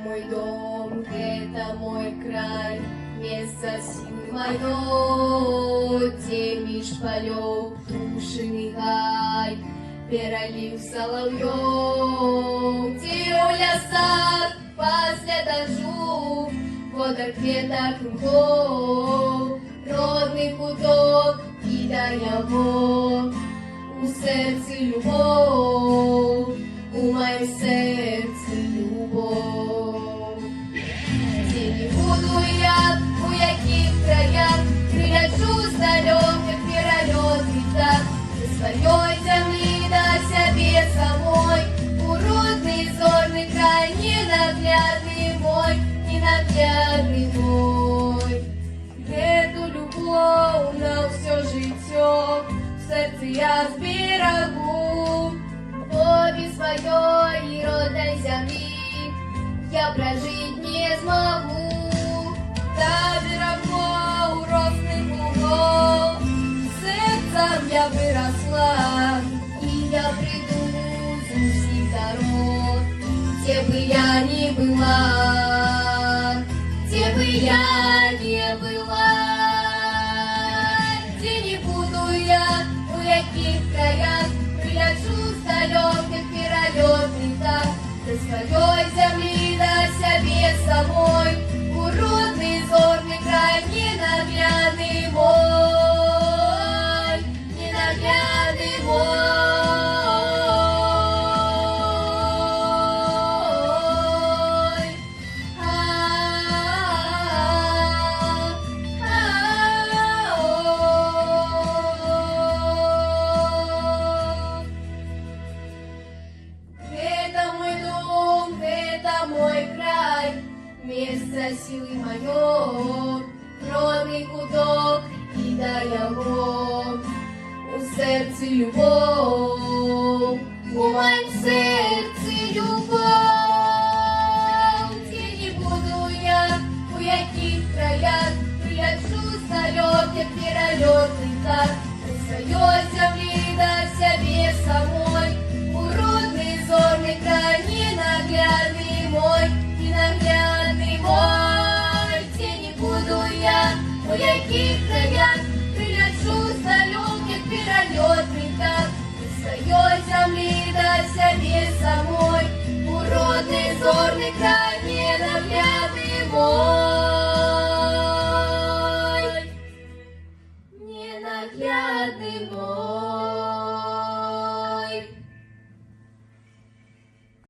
мой дом, это мой край, место силы мое, где меж полев тушиный гай, перелив соловьев, где у лесах после дождю, вода кветок мхов, родный худок, кидая у серці любов, у моем серці любов. Де не буду я, у яких краях, прилечу з далеких перельотних так, до своей земли до себе самой, у родный зорный край, ненаглядный мой, ненаглядный мой. Эту любовь на все життя в серці я зберегу, любові своєї родной землі я прожить не змогу. Та берегла у росних лугов, серцем я виросла, і я приду з усіх дорог, где бы я ни была, где бы я не была, где не буду я, у яких краях, прилечу з далеких перельотных так, до своей земли, до себе самой, у родный зорный край, ненаглядный мой, ненаглядный мой. Место силы мое, родный куток, и дай его у сердце любовь, у моем сердце любовь. Где не буду я, у яких краях, прилечу с далеких перелетных так, до своей земли, до себе самой, у родный зорный край, ненаглядный мой, ненаглядный мой. Где не буду я, у яких краях, прилечу с далеких перелетных так, до своей земли, до себе